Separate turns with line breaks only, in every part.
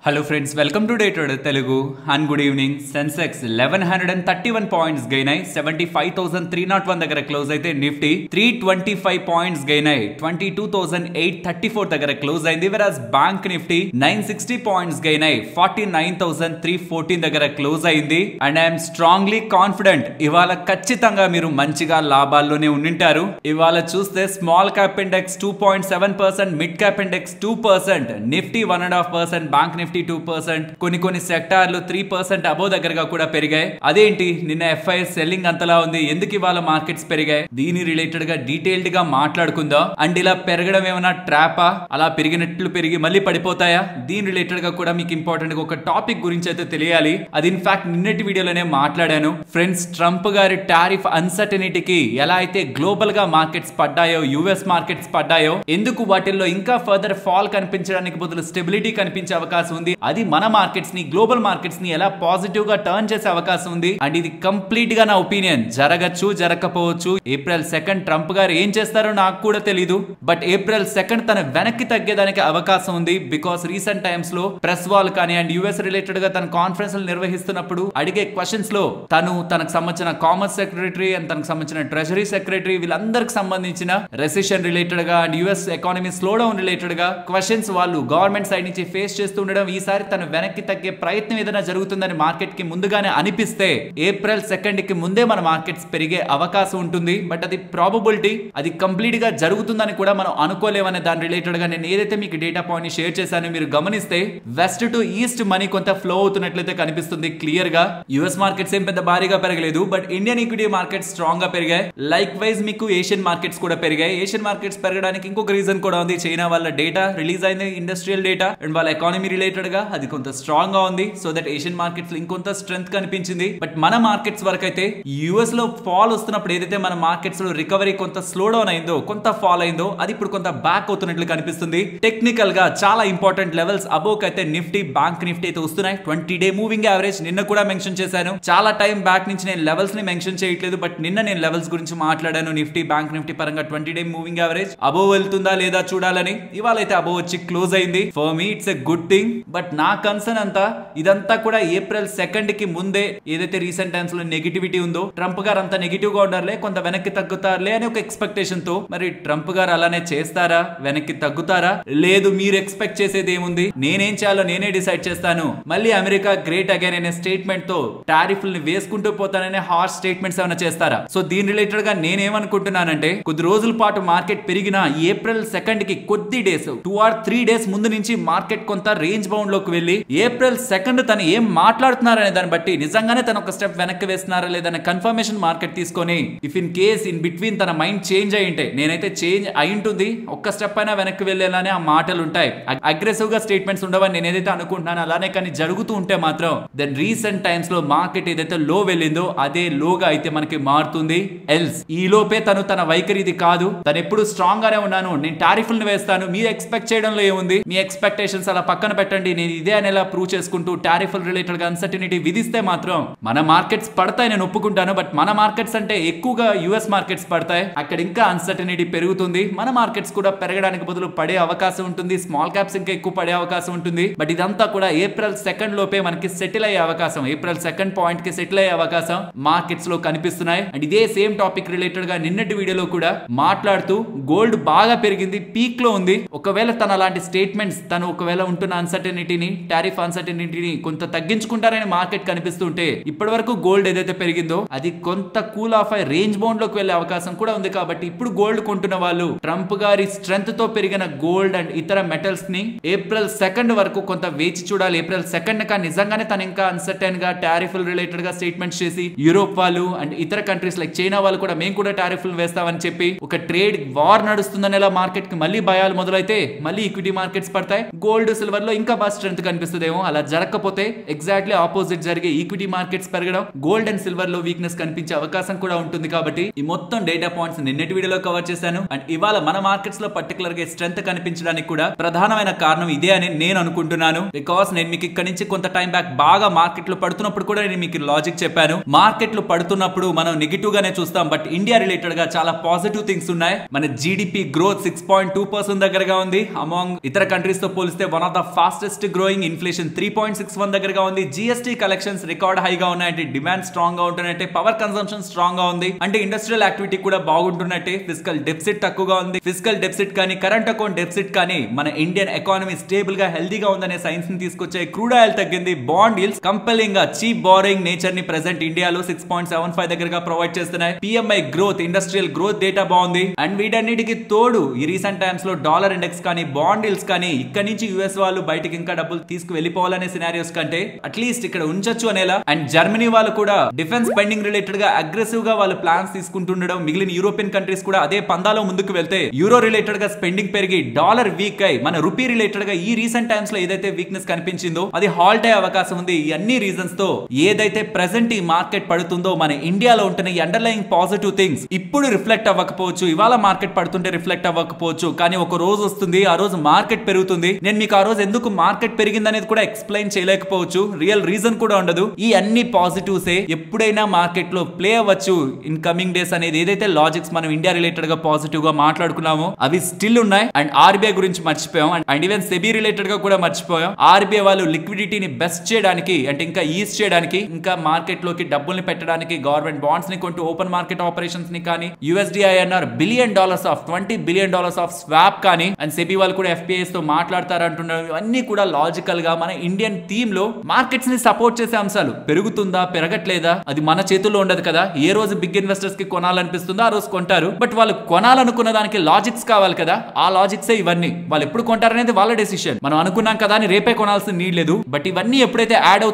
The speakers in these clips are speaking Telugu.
Hello friends, welcome to Day Trader Telugu and good evening. Sensex 1131 points gain ayi 75,301 దగ్గర క్లోజ్ అయితే నిఫ్టీ 325 పాయింట్స్ గెయిన్ అయి 22,834 దగ్గర క్లోజ్ అయింది. వెరాస్ బ్యాంక్ నిఫ్టీ 960 పాయింట్స్ గెయిన్ అయి 49,314 దగ్గర క్లోజ్ అయింది. అండ్ ఐఎమ్ స్ట్రాంగ్లీ కాన్ఫిడెంట్ ఇవాళ ఖచ్చితంగా మీరు మంచిగా లాభాల్లోనే ఉండింటారు. ఇవాళ చూస్తే small cap index 2.7%, mid cap index 2%, Nifty 1.5%, bank Nifty 2%, కొన్ని సెక్టార్లు 3% అబోవ్ దగ్గరగా కూడా పెరిగాయి. అదేంటి నిన్న ఎఫ్ఐఎస్ సెల్లింగ్ అంతలా ఉంది, ఎందుకు ఇవాళ మార్కెట్స్ పెరిగాయి? దీని రిలేటెడ్ గా డీటెయిల్డ్ గా మాట్లాడుకుందాం. అండ్ ఇలా పెరగడం ఏమైనా ట్రాపా, అలా పెరిగినట్లు పెరిగి మళ్ళీ పడిపోతాయా? దీని రిలేటెడ్ గా కూడా మీకు ఇంపార్టెంట్ గా ఒక టాపిక్ గురించి అయితే తెలియాలి. అది ఇన్ఫాక్ట్ నిన్నటి వీడియోలోనే మాట్లాడాను. ఫ్రెండ్స్, ట్రంప్ గారి టారిఫ్ అన్సర్టనిటీకి ఎలా అయితే గ్లోబల్ గా మార్కెట్స్ పడ్డాయో, యుఎస్ మార్కెట్స్ పడ్డాయో, ఎందుకు వాటిల్లో ఇంకా ఫర్దర్ ఫాల్ కనిపించడానికి బదులు స్టెబిలిటీ కనిపించే అవకాశం ఉంది, అది మన మార్కెట్స్ ని, గ్లోబల్ మార్కెట్స్ ని ఎలా పాజిటివ్ గా టర్న్ చేసే అవకాశం ఉంది. అండ్ ఇది కంప్లీట్ గా నా ఒపీనియన్. జరగచ్చు, జరగకపోవచ్చు. ఏప్రిల్ 2 ట్రంప్ గారు ఏం చేస్తారో నాకు కూడా తెలీదు. బట్ ఏప్రిల్ 2 తన వెనక్కి తగ్గేదానికి అవకాశం ఉంది. బికాస్ రీసెంట్ టైమ్స్ లో ప్రెస్ వాల్ కానీ అండ్ యుఎస్ రిలేటెడ్ గా తన కాన్ఫరెన్స్ నిర్వహిస్తున్నప్పుడు అడిగే క్వశ్చన్స్ లో తనకు సంబంధించిన కామర్స్ సెక్రటరీ అండ్ తనకు సంబంధించిన ట్రెజరీ సెక్రటరీ వీళ్ళందరికి సంబంధించిన రెసిషన్ రిలేటెడ్ గా and US economy slow down related గా క్వశ్చన్స్ వాళ్ళు గవర్నమెంట్ సైడ్ నుంచి ఫేస్ చేస్తూ ఉండడం, ఈసారి తను వెనక్కి తగ్గే ప్రయత్నం ఏదైనా జరుగుతుందని మార్కెట్ కి ముందుగానే అనిపిస్తే ఏప్రిల్ 2 కి ముందే మన మార్కెట్స్ పెరిగే అవకాశం ఉంటుంది. బట్ అది ప్రాబబిలిటీ, అది కంప్లీట్ గా జరుగుతుందని కూడా మనం అనుకోలేమనే దాని రిలేటెడ్ గా నేను ఏదైతే మీకు డేటా పాయింట్ ని షేర్ చేశానో మీరు గమనిస్తే వెస్ట్ టు ఈస్ట్ మనీ కొంత ఫ్లో అవుతున్నట్లయితే కనిపిస్తుంది క్లియర్ గా. యుఎస్ మార్కెట్స్ ఏం పెద్ద భారీగా పెరగలేదు, but Indian equity markets strong గా పెరిగాయి. లైక్ వైజ్ మీకు ఏషియన్ మార్కెట్స్ కూడా పెరిగాయి. ఏషియన్ మార్కెట్స్ పెరగడానికి ఇంకొక రీజన్ కూడా ఉంది. చైనా వాళ్ళ డేటా రిలీజ్ అయింది, ఇండస్ట్రియల్ డేటా, అండ్ వాళ్ళ ఎకానమీ రిలేటెడ్ గా అది కొంత స్ట్రాంగ్ గా ఉంది. సో దట్ ఏషియన్ మార్కెట్స్ లో ఇంకొంత స్ట్రెంత్ కనిపించింది. బట్ మన మార్కెట్స్ వరకు అయితే యుఎస్ లో ఫాల్ వస్తున్నప్పుడు ఏదైతే మన మార్కెట్స్ లో రికవరీ కొంత స్లో డౌన్ అయిందో, కొంత ఫాల్ అయిందో, అది ఇప్పుడు కొంత బ్యాక్ అవుతున్నట్లు కనిపిస్తుంది. టెక్నికల్ గా చాలా ఇంపార్టెంట్ లెవెల్స్ అబోవ్ అయితే నిఫ్టీ, బ్యాంక్ నిఫ్టీ అయితే వస్తున్నాయి. 20-day మూవింగ్ యావరేజ్ నిన్న కూడా మెన్షన్ చేశాను. చాలా టైం బ్యాక్ నుంచి నేను లెవెల్స్ ని మెన్షన్ చేయట్లేదు, బట్ నిన్న నేను లెవెల్స్ గురించి మాట్లాడాను. నిఫ్టీ, బ్యాంక్ నిఫ్టీ పరంగా 20-day మూవింగ్ యావరేజ్ అబోవ్ వెళ్తుందా లేదా చూడాలని. ఇవాళ అయితే అబోవ్ వచ్చి క్లోజ్ అయింది. For me it's a good thing. But నా కన్సర్న్ అంతా ఇదంతా కూడా ఏప్రిల్ 2 కి ముందే ఏదైతే రీసెంట్ టైమ్స్ లో నెగిటివిటీ ఉందో, ట్రంప్ గారు అంత నెగిటివ్ గా ఉండాలే, కొంత వెనక్కి తగ్గుతారులే అని ఒక ఎక్స్పెక్టేషన్ తో, మరి ట్రంప్ గారు అలానే చేస్తారా, వెనక్కి తగ్గుతారా? లేదు, మీరు ఎక్స్పెక్ట్ చేసేది ఏముంది, నేనేం చేయాలో నేనే డిసైడ్ చేస్తాను, మళ్ళీ అమెరికా గ్రేట్ అగైన్ అనే స్టేట్మెంట్ తో టారిఫ్లని వేసుకుంటూ పోతాననే హార్ష్ స్టేట్మెంట్స్ ఏమైనా చేస్తారా? సో దీని రిలేటెడ్ గా నేనేమనుకుంటున్నానంటే, కొద్ది రోజుల పాటు మార్కెట్ పెరిగిన ఏప్రిల్ 2 కి కొద్ది డేస్ 2 or 3 days ముందు నుంచి మార్కెట్ కొంత రేంజ్ బౌండ్ లోకి వెళ్ళి ఏప్రిల్ 2 తను ఏం మాట్లాడుతున్నారనే దాన్ని బట్టి నిజంగానే తను ఒక స్టెప్ వెనక్కి వేస్తున్నారా లేదనే కన్ఫర్మేషన్ మార్కెట్ తీసుకొని, if in case in between తన మైండ్ చేంజ్ అయి ఉంటే, నేనైతే చేంజ్ అయి ఉంటుంది, ఒక్క స్టెప్ అయినా వెనక్కి వెళ్ళేలానే ఆ మాటలు ఉంటాయి. అగ్రెసివ్ గా స్టేట్మెంట్స్ ఉండవని నేను ఏదైతే అనుకుంటున్నాను అలానే కానీ జరుగుతూ ఉంటే మాత్రం దెన్ రీసెంట్ టైమ్స్ లో మార్కెట్ ఏదైతే లో వెళ్ళిందో అదే లోగా అయితే మనకి మారుతుంది. ఎల్స్ ఈ లోపే తన వైఖరి ఇది కాదు, తను ఎప్పుడు స్ట్రాంగ్ గానే ఉన్నాను, నేను టారిఫ్లను వేస్తాను, మీరు ఎక్స్పెక్ట్ చేయడంలో ఏముంది, మీ ఎక్స్పెక్టేషన్స్ అలా పక్కన పెట్టండి, నేను ఇదే అనేలా ప్రూవ్ చేసుకుంటూ టారిఫ్ రిలేటెడ్ గా అన్సర్టనిటీ విధిస్తే మాత్రం మన మార్కెట్స్ పడతాయి, నేను ఒప్పుకుంటాను. బట్ మన మార్కెట్స్ అంటే ఎక్కువగా యుఎస్ మార్కెట్స్ పడతాయి, అక్కడ ఇంకా అన్సర్టనిటీ పెరుగుతుంది. మన మార్కెట్స్ కూడా పెరగడానికి బదులు పడే అవకాశం ఉంటుంది. స్మాల్ క్యాప్స్ ఇంకా ఎక్కువ పడే అవకాశం ఉంటుంది. బట్ ఇదంతా కూడా ఏప్రిల్ 2 లోపే మనకి సెటిల్ అయ్యే అవకాశం, ఏప్రిల్ 2 పాయింట్ కి సెటిల్ అయ్యే అవకాశం మార్కెట్స్ లో కనిపిస్తున్నాయి. అండ్ ఇదే సేమ్ టాపిక్ రిలేటెడ్ గా నిన్నటి వీడియోలో కూడా మాట్లాడుతూ, గోల్డ్ బాగా పెరిగింది, పీక్ లో ఉంది. ఒకవేళ తన అలాంటి స్టేట్మెంట్స్, తను ఒకవేళ ఉంటున్న అన్సర్టనిటీని, టారిఫ్ అన్సర్టనిటీని కొంత తగ్గించుకుంటారని మార్కెట్ కనిపిస్తుంటే, ఇప్పటి వరకు గోల్డ్ ఏదైతే పెరిగిందో అది కొంత కూల్ ఆఫ్ అయి రేంజ్ బౌండ్ లోకి వెళ్లే అవకాశం కూడా ఉంది. కాబట్టి ఇప్పుడు గోల్డ్ కొంటున్న వాళ్ళు ట్రంప్ గారి స్ట్రెంత్ తో పెరిగిన గోల్డ్ అండ్ ఇతర మెటల్స్ ని ఏప్రిల్ 2 వరకు కొంత వేచి చూడాలి. ఏప్రిల్ 2 కా నిజంగానే తను ఇంకా అన్సర్టైన్ గా టారిఫ్ రిలేటెడ్ గా స్టేట్మెంట్స్ చేసి, యూరోప్ వాళ్ళు అండ్ ఇతర కంట్రీస్ లైక్ చైనా వాళ్ళు కూడా మేము కూడా టారిఫ్లు వేస్తామని చెప్పి ఒక ట్రేడ్ వార్ నడుస్తుందనేలా మార్కెట్ కి మళ్ళీ భయాలు మొదలైతే మళ్ళీ ఈక్విటీ మార్కెట్స్ పడతాయి. గోల్డ్, సిల్వర్ లో ఇంకా బాగా స్ట్రెంత్ కనిపిస్తుందేమో. అలా జరగకపోతే ఎగ్జాక్ట్లీ ఆపోజిట్ జరిగే, ఈక్విటీ మార్కెట్స్ పెరగడం, గోల్డ్ అండ్ సిల్వర్ లో వీక్నెస్ కనిపించే అవకాశం కూడా ఉంటుంది. కాబట్టి ఈ మొత్తం డేటా పాయింట్స్ నిన్నటి వీడియోలో కవర్ చేశాను. అండ్ ఇవాళ మన మార్కెట్స్ లో పర్టికులర్ గా స్ట్రెంత్ కనిపించడానికి కూడా ప్రధానమైన కారణం ఇదే అని నేను అనుకుంటున్నాను. బికాస్ నేను మీకు ఇక్కడ నుంచి కొంత టైం బ్యాక్ బాగా మార్కెట్ లో పడుతున్నప్పుడు కూడా నేను మీకు లాజిక్ చెప్పాను. మార్కెట్ లో పడుతున్నప్పుడు మనం నెగిటివ్ గానే చూస్తాం, బట్ ఇండియా రిలేటెడ్ గా చాలా పాజిటివ్ థింగ్స్ ఉన్నాయి. మన జీడిపి గ్రోత్ 6.2% దగ్గరగా ఉంది. అమాంగ్ ఇతర కంట్రీస్ తో పోలిస్తే one of the fastest fastest growing, inflation 3.61 దగ్గరగా ఉంది, జిఎస్టీ కలెక్షన్స్ రికార్డ్ హైగా ఉన్నాయంటే, డిమాండ్ స్ట్రాంగ్ గా ఉంటున్నట్టే, పవర్ కన్సంప్షన్ స్ట్రాంగ్ గా ఉంది అంటే ఇండస్ట్రియల్ యాక్టివిటీ కూడా బాగుంటున్నట్టే, ఫిజికల్ డెఫిసిట్ తక్కువగా ఉంది. ఫిజికల్ డెఫిసిట్ కానీ కరెంట్ అకౌంట్ డెఫిసిట్ కానీ మన ఇండియన్ ఎకానమీ స్టేబుల్ గా హెల్దీగా ఉందనే సైన్స్ ని తీసుకొచ్చాయి. క్రూడ్ ఆయిల్ తగ్గింది, బాండ్ yields కంపెలింగ్ గా చీప్ బారోయింగ్ నేచర్ ని ప్రెసెంట్ ఇండియాలో 6.75 దగ్గరగా ప్రొవైడ్ చేస్తున్నాయి. PMI growth, industrial growth data బాగుంది. అండ్ వీటన్నిటికి తోడు ఈ రీసెంట్ టైమ్స్ లో డాలర్ ఇండెక్స్ కానీ బాండ్ yields కానీ ఇక్కడ నుంచి యుఎస్ వాళ్ళు బయటకి ఇంకా డబ్బులు తీసుకు వెళ్ళిపోవాలనే సినారియోస్ కంటే అట్లీస్ట్ ఇక్కడ ఉంచొచ్చు అనేలా. అండ్ జర్మనీ వాళ్ళు కూడా డిఫెన్స్ స్పెండింగ్ రిలేటెడ్ గా అగ్రెసివ్ గా వాళ్ళు ప్లాన్స్ తీసుకుంటుండడం, మిగిలిన యూరోపియన్ కంట్రీస్ కూడా అదే పందాలో ముందుకు వెళ్తే యూరో రిలేటెడ్ గా స్పెండింగ్ పెరిగి డాలర్ వీక్ అయి మన రూపీ రిలేటెడ్ గా ఈ రీసెంట్ టైమ్స్ లో ఏదైతే వీక్నెస్ కనిపించిందో అది హాల్ట్ అయ్యే అవకాశం ఉంది. ఈ అన్ని రీజన్స్ తో ఏదైతే ప్రెసెంట్ ఈ మార్కెట్ పడుతుందో మన ఇండియాలో ఉంటున్న ఈ అండర్లయింగ్ పాజిటివ్ థింగ్స్ ఇప్పుడు రిఫ్లెక్ట్ అవ్వకపోవచ్చు, ఇవాళ మార్కెట్ పడుతుంటే రిఫ్లెక్ట్ అవ్వకపోవచ్చు, కానీ ఒక రోజు వస్తుంది ఆ రోజు మార్కెట్ పెరుగుతుంది. నేను మీకు ఆ రోజు ఎందుకు మార్కెట్ పెరిగింది అనేది కూడా ఎక్స్ప్లెయిన్ చేయలేకపోవచ్చు, రియల్ రీజన్ కూడా ఉండదు. ఈ అన్ని పాజిటివ్స్ ఎప్పుడైనా మార్కెట్ లో ప్లే అవ్వచ్చు ఇన్ కమింగ్ డేస్ అనేది ఏదైతే లాజిక్స్ మనం ఇండియా రిలేటెడ్ గా పాజిటివ్ గా మాట్లాడుకున్నామో అవి స్టిల్ ఉన్నాయి. అండ్ ఆర్బీఐ గురించి మర్చిపోయాం, అండ్ ఈవెన్ సెబీ రిలేటెడ్ గా కూడా మర్చిపోయాం. ఆర్బీఐ వాళ్ళు లిక్విడిటీని బెస్ట్ చేయడానికి అంటే ఇంకా ఈజ్ చేయడానికి, ఇంకా మార్కెట్ లోకి డబ్బుల్ని పెట్టడానికి గవర్నమెంట్ బాండ్స్ ని కొంటూ ఓపెన్ మార్కెట్ ఆపరేషన్స్ ని కానీ USDINR $1 billion of $20 billion of swap కానీ, అండ్ సెబీ వాళ్ళు కూడా FPIs తో మాట్లాడతారంటున్నారు. ఇవన్నీ కూడా లాజికల్ గా మన ఇండియన్ థీమ్ లో మార్కెట్స్ ని సపోర్ట్ చేసే అంశాలు. పెరుగుతుందా పెరగట్లేదా అది మన చేతుల్లో ఉండదు కదా. ఏ రోజు బిగ్ ఇన్వెస్టర్స్ కి కొనాలనిపిస్తుందో ఆ రోజు కొంటారు, బట్ వాళ్ళు కొనాలనుకున్న దానికి లాజిక్స్ కావాలి కదా. ఆ లాజిక్స్ ఇవన్నీ. వాళ్ళు ఎప్పుడు కొంటారనేది వాళ్ళ డెసిషన్. మనం అనుకున్నాం కదా అని రేపే కొనాల్సిన నీడ్ లేదు. బట్ ఇవన్నీ ఎప్పుడైతే యాడ్